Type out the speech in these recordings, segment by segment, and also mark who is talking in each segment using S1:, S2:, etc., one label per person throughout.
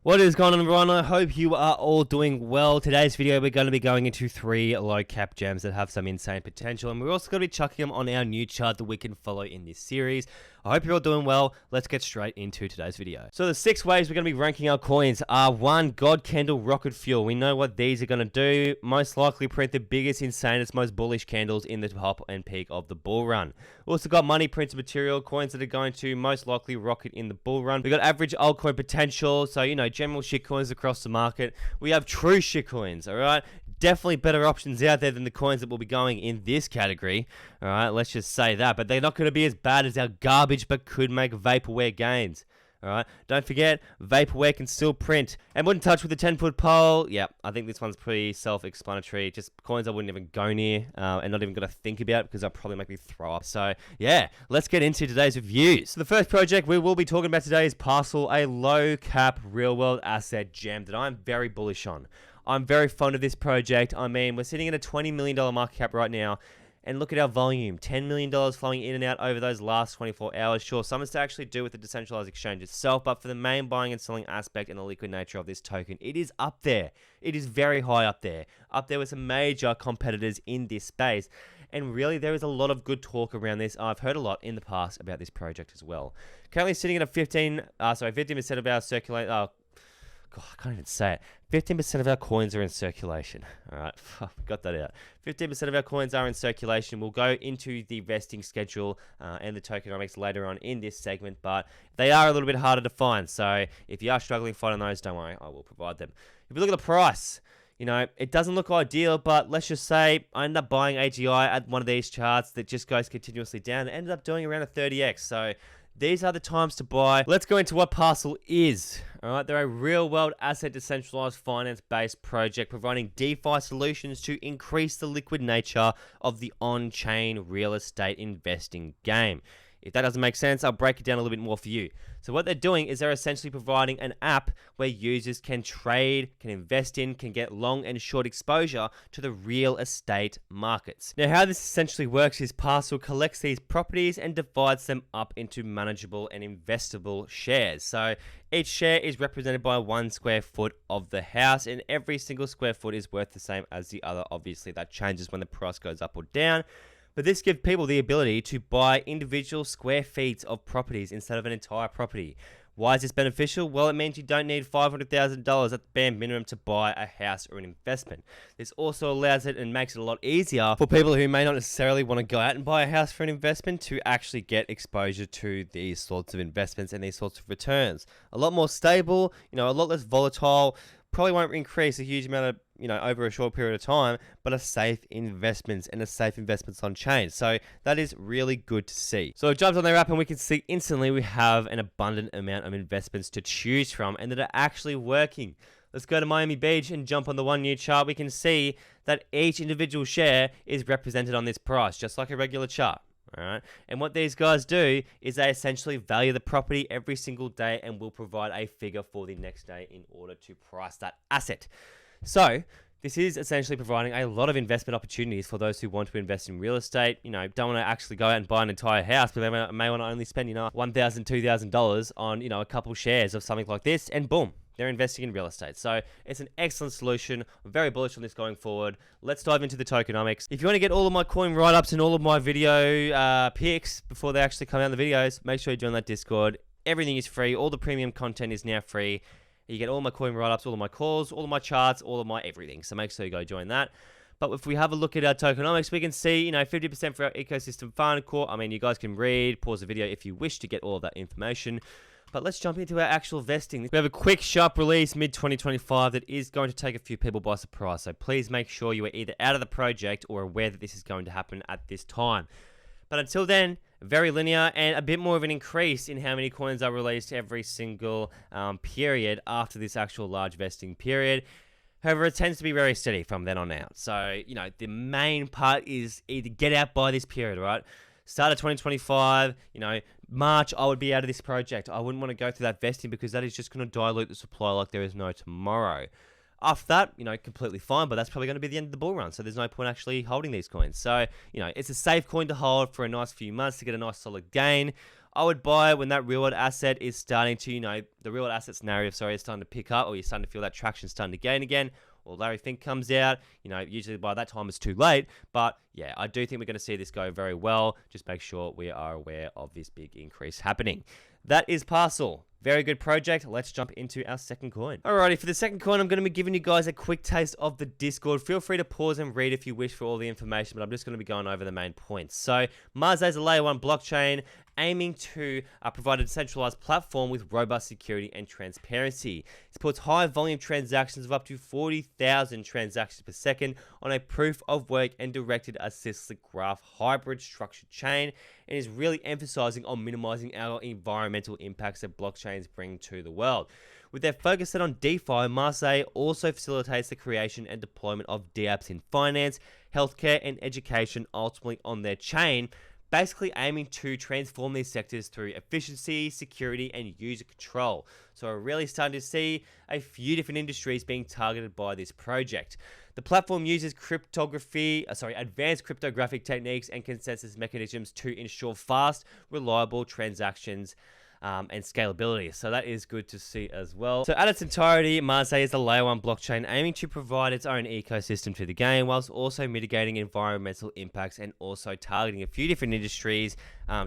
S1: What is going on, everyone? I hope you are all doing well. Today's video, we're going to be going into 3 low cap gems that have some insane potential, and we're also going to be chucking them on our new chart that we can follow in this series. I hope you're all doing well. Let's get straight into today's video. So the 6 ways we're going to be ranking our coins are 1. God Candle Rocket Fuel. We know what these are going to do. Most likely print the biggest, insanest, most bullish candles in the top and peak of the bull run. Also got money printed material coins that are going to most likely rocket in the bull run. We got average altcoin potential, so you know, general shitcoins across the market. We have true shitcoins, alright? Definitely better options out there than the coins that will be going in this category. Alright, let's just say that. But they're not going to be as bad as our garbage, but could make vaporware gains. Alright, don't forget, vaporware can still print. And wouldn't touch with the 10-foot pole. Yeah, I think this one's pretty self-explanatory. Just coins I wouldn't even go near and not even going to think about because they'll probably make me throw up. So, yeah, let's get into today's reviews. So the first project we will be talking about today is Parcel, a low-cap real-world asset gem that I'm very bullish on. I'm very fond of this project. I mean, we're sitting at a $20 million market cap right now. And look at our volume, $10 million flowing in and out over those last 24 hours. Sure, some is to actually do with the decentralized exchange itself, but for the main buying and selling aspect and the liquid nature of this token, it is up there. It is very high up there with some major competitors in this space. And really, there is a lot of good talk around this. I've heard a lot in the past about this project as well. Currently sitting at a 15% of our circulate. God, I can't even say it. 15% of our coins are in circulation. All right, got that out. 15% of our coins are in circulation. We'll go into the vesting schedule and the tokenomics later on in this segment, but they are a little bit harder to find. So if you are struggling finding those, don't worry, I will provide them. If you look at the price, you know, it doesn't look ideal, but let's just say I ended up buying AGI at one of these charts that just goes continuously down and ended up doing around a 30x. So these are the times to buy. Let's go into what Parcel is. All right, they're a real-world asset decentralized finance-based project providing DeFi solutions to increase the liquid nature of the on-chain real estate investing game. If that doesn't make sense, I'll break it down a little bit more for you. So what they're doing is they're essentially providing an app where users can trade, can invest in, can get long and short exposure to the real estate markets. Now, how this essentially works is Parcel collects these properties and divides them up into manageable and investable shares. So each share is represented by 1 square foot of the house, and every single square foot is worth the same as the other. Obviously, that changes when the price goes up or down. But this gives people the ability to buy individual square feet of properties instead of an entire property. Why is this beneficial? Well, it means you don't need $500,000 at the bare minimum to buy a house or an investment. This also allows it and makes it a lot easier for people who may not necessarily want to go out and buy a house for an investment to actually get exposure to these sorts of investments and these sorts of returns. A lot more stable, you know, a lot less volatile. Probably won't increase a huge amount of, you know, over a short period of time, but a safe investments and a safe investments on chain. So that is really good to see. So I jumped on their app and we can see instantly we have an abundant amount of investments to choose from and that are actually working. Let's go to Miami Beach and jump on the 1 year chart. We can see that each individual share is represented on this price, just like a regular chart. All right. And what these guys do is they essentially value the property every single day and will provide a figure for the next day in order to price that asset. So this is essentially providing a lot of investment opportunities for those who want to invest in real estate. You know, don't want to actually go out and buy an entire house, but they may want to only spend, you know, $1,000, $2,000 on, you know, a couple shares of something like this, and boom, they're investing in real estate. So it's an excellent solution. I'm very bullish on this going forward. Let's dive into the tokenomics. If you want to get all of my coin write-ups and all of my video picks before they actually come out in the videos, make sure you join that Discord. Everything is free. All the premium content is now free. You get all my coin write-ups, all of my calls, all of my charts, all of my everything. So make sure you go join that. But if we have a look at our tokenomics, we can see, you know, 50% for our ecosystem fund core. I mean, you guys can read, pause the video if you wish to get all of that information. But let's jump into our actual vesting. We have a quick, sharp release mid-2025 that is going to take a few people by surprise. So please make sure you are either out of the project or aware that this is going to happen at this time. But until then, very linear and a bit more of an increase in how many coins are released every single period after this actual large vesting period. However, it tends to be very steady from then on out. So, you know, the main part is either get out by this period, right? Start of 2025, you know, March, I would be out of this project. I wouldn't want to go through that vesting because that is just going to dilute the supply like there is no tomorrow. After that, you know, completely fine, but that's probably going to be the end of the bull run. So there's no point actually holding these coins. So, you know, it's a safe coin to hold for a nice few months to get a nice solid gain. I would buy when that real world asset is starting to, the real world assets narrative, is starting to pick up, or you're starting to feel that traction starting to gain again. Or Larry Fink comes out, usually by that time it's too late. But yeah, I do think we're going to see this go very well. Just make sure we are aware of this big increase happening. That is Parcel. Very good project. Let's jump into our second coin. Alrighty, for the second coin, I'm going to be giving you guys a quick taste of the Discord. Feel free to pause and read if you wish for all the information, but I'm just going to be going over the main points. So, MAZZE is a layer 1 blockchain aiming to provide a decentralized platform with robust security and transparency. It supports high volume transactions of up to 40,000 transactions per second on a proof of work and directed acyclic graph hybrid structured chain, and is really emphasizing on minimizing our environmental impacts that blockchains bring to the world. With their focus set on DeFi, MAZZE also facilitates the creation and deployment of dApps in finance, healthcare, and education, ultimately on their chain, basically aiming to transform these sectors through efficiency, security, and user control. So we're really starting to see a few different industries being targeted by this project. The platform uses advanced cryptographic techniques and consensus mechanisms to ensure fast, reliable transactions and scalability. So that is good to see as well. So at its entirety, MAZZE is a layer 1 blockchain aiming to provide its own ecosystem to the game, whilst also mitigating environmental impacts and also targeting a few different industries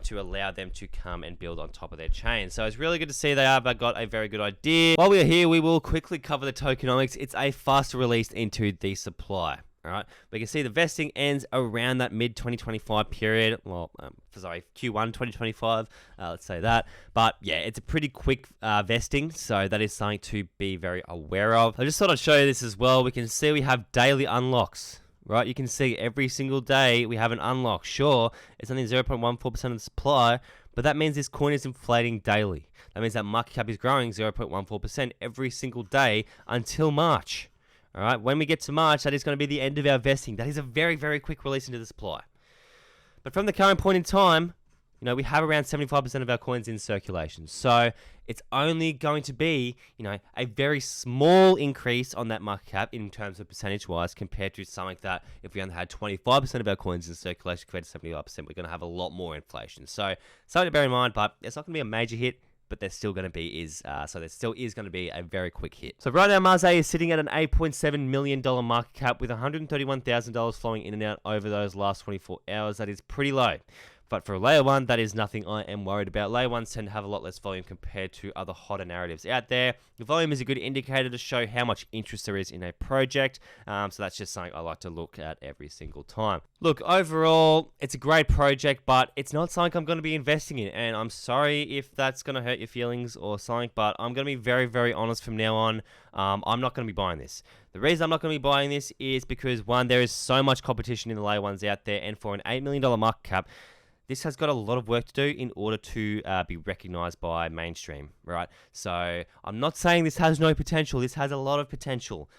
S1: to allow them to come and build on top of their chain. So it's really good to see they have got a very good idea. While we're here, we will quickly cover the tokenomics. It's a faster release into the supply. All right, we can see the vesting ends around that mid-2025 period. Well, Q1 2025, let's say that. But yeah, it's a pretty quick vesting, so that is something to be very aware of. I just thought I'd show you this as well. We can see we have daily unlocks, right? You can see every single day we have an unlock. Sure, it's only 0.14% of the supply, but that means this coin is inflating daily. That means that market cap is growing 0.14% every single day until March. All right, when we get to March, that is going to be the end of our vesting. That is a very, very quick release into the supply. But from the current point in time, we have around 75% of our coins in circulation. So it's only going to be, a very small increase on that market cap in terms of percentage-wise compared to something that if we only had 25% of our coins in circulation compared to 75%, we're going to have a lot more inflation. So something to bear in mind, but it's not going to be a major hit. But there still going to be there still is going to be a very quick hit. So right now, MAZZE is sitting at an $8.7 million market cap with $131,000 flowing in and out over those last 24 hours. That is pretty low. But for a layer 1, that is nothing I am worried about. Layer 1s tend to have a lot less volume compared to other hotter narratives out there. The volume is a good indicator to show how much interest there is in a project. So that's just something I like to look at every single time. Look, overall, it's a great project, but it's not something I'm going to be investing in. And I'm sorry if that's going to hurt your feelings or something, but I'm going to be very, very honest from now on. I'm not going to be buying this. The reason I'm not going to be buying this is because, one, there is so much competition in the layer 1s out there, and for an $8 million market cap, this has got a lot of work to do in order to be recognized by mainstream, right? So I'm not saying this has no potential. This has a lot of potential,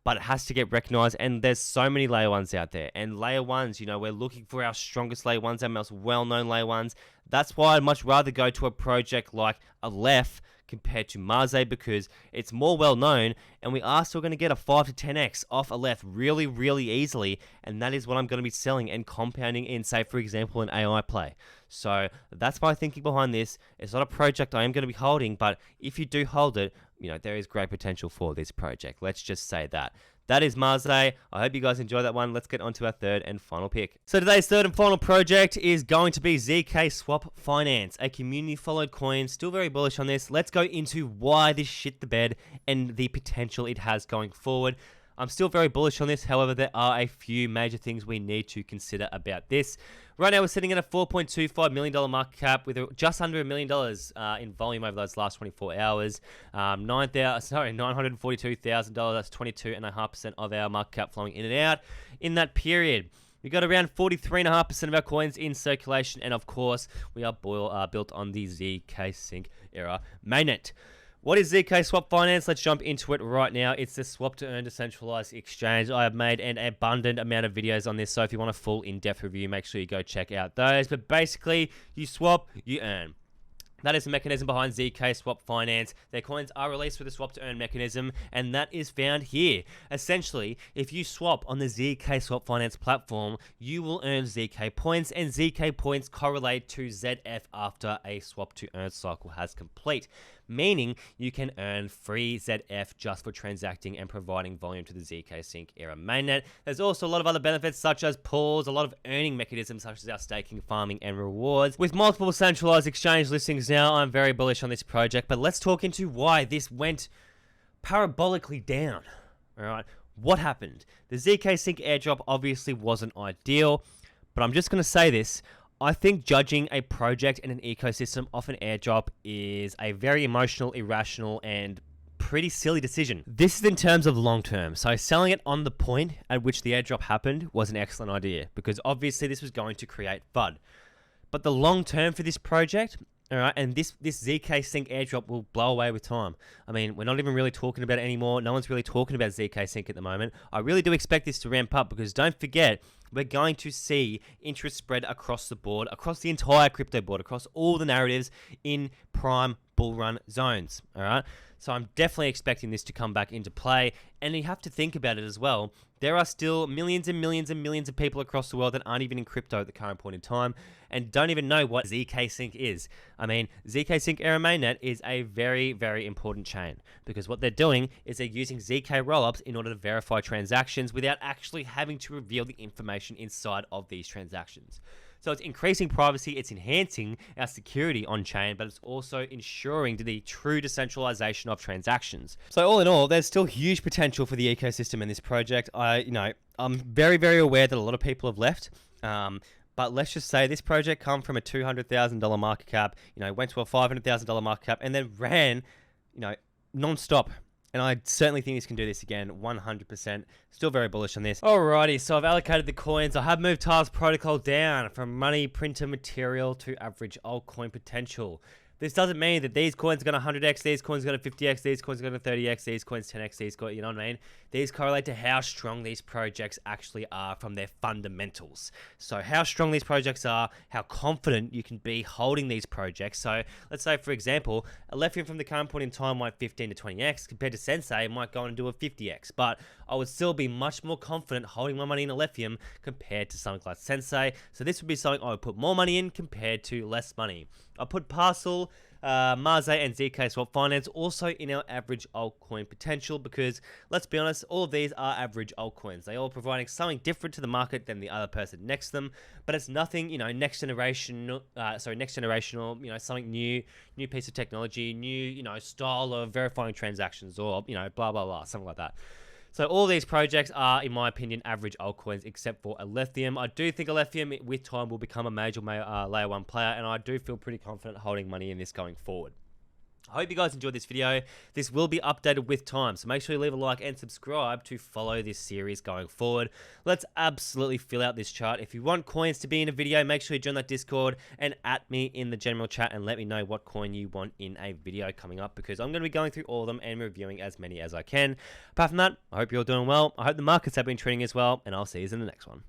S1: but it has to get recognized. And there's so many layer 1s out there. And layer 1s, we're looking for our strongest layer 1s, our most well-known layer 1s. That's why I'd much rather go to a project like Aleph compared to MAZZE, because it's more well-known, and we are still going to get a 5 to 10x off Aleph really, really easily, and that is what I'm going to be selling and compounding in, say, for example, an AI play. So that's my thinking behind this. It's not a project I am going to be holding, but if you do hold it, there is great potential for this project. Let's just say that. That is MAZZE. I hope you guys enjoyed that one. Let's get on to our third and final pick. So today's third and final project is going to be ZKSwap Finance, a community-followed coin. Still very bullish on this. Let's go into why this shit the bed and the potential it has going forward. I'm still very bullish on this. However, there are a few major things we need to consider about this. Right now, we're sitting at a $4.25 million market cap with just under $1 million in volume over those last 24 hours. $942,000. That's 22.5% of our market cap flowing in and out in that period. We got around 43.5% of our coins in circulation, and of course, we are built on the ZK Sync era mainnet. What is ZKSwap Finance? Let's jump into it right now. It's the swap to earn decentralized exchange. I have made an abundant amount of videos on this, so if you want a full in-depth review, make sure you go check out those. But basically, you swap, you earn. That is the mechanism behind ZKSwap Finance. Their coins are released with a swap to earn mechanism, and that is found here. Essentially, if you swap on the ZKSwap Finance platform, you will earn ZK points, and ZK points correlate to ZF after a swap to earn cycle has complete, meaning you can earn free ZF just for transacting and providing volume to the ZK Sync era mainnet. There's also a lot of other benefits such as pools, a lot of earning mechanisms such as our staking, farming, and rewards. With multiple centralized exchange listings now, I'm very bullish on this project, but let's talk into why this went parabolically down. All right, what happened? The ZK Sync airdrop obviously wasn't ideal, but I'm just going to say this. I think judging a project and an ecosystem off an airdrop is a very emotional, irrational, and pretty silly decision. This is in terms of long term. So selling it on the point at which the airdrop happened was an excellent idea because obviously this was going to create FUD. But the long term for this project, all right, and this ZK Sync airdrop will blow away with time. I mean, we're not even really talking about it anymore. No one's really talking about ZK Sync at the moment. I really do expect this to ramp up because don't forget, we're going to see interest spread across the board, across the entire crypto board, across all the narratives in prime bull run zones, all right? So I'm definitely expecting this to come back into play, and you have to think about it as well. There are still millions and millions and millions of people across the world that aren't even in crypto at the current point in time and don't even know what ZK Sync is. I mean, ZK Sync Era Mainnet is a very, very important chain because what they're doing is they're using ZK rollups in order to verify transactions without actually having to reveal the information inside of these transactions. So it's increasing privacy, it's enhancing our security on chain, but it's also ensuring the true decentralization of transactions. So all in all, there's still huge potential for the ecosystem in this project. I'm very, very aware that a lot of people have left. But let's just say this project come from a $200,000 market cap, went to a $500,000 market cap, and then ran, non-stop. And I certainly think this can do this again, 100%. Still very bullish on this. Alrighty, so I've allocated the coins. I have moved Task Protocol down from money printer material to average altcoin potential. This doesn't mean that these coins are going to 100x, these coins are going to 50x, these coins are going to 30x, these coins 10x, these coins, you know what I mean? These correlate to how strong these projects actually are from their fundamentals. So how strong these projects are, how confident you can be holding these projects. So let's say, for example, Alephium from the current point in time might 15 to 20x, compared to Sensei, it might go on and do a 50x. But I would still be much more confident holding my money in Alephium compared to something like Sensei. So this would be something I would put more money in compared to less money. I put Parcel, MAZZE and ZKSwap Finance also in our average altcoin potential because, let's be honest, all of these are average altcoins. They all providing something different to the market than the other person next to them, but it's nothing, next generational, something new piece of technology, new, style of verifying transactions or, blah, blah, blah, something like that. So all these projects are, in my opinion, average altcoins except for Alephium. I do think Alephium, with time, will become a major layer 1 player, and I do feel pretty confident holding money in this going forward. I hope you guys enjoyed this video. This will be updated with time, so make sure you leave a like and subscribe to follow this series going forward. Let's absolutely fill out this chart. If you want coins to be in a video, make sure you join that Discord and at me in the general chat and let me know what coin you want in a video coming up because I'm going to be going through all of them and reviewing as many as I can. Apart from that, I hope you're all doing well. I hope the markets have been trading as well, and I'll see you in the next one.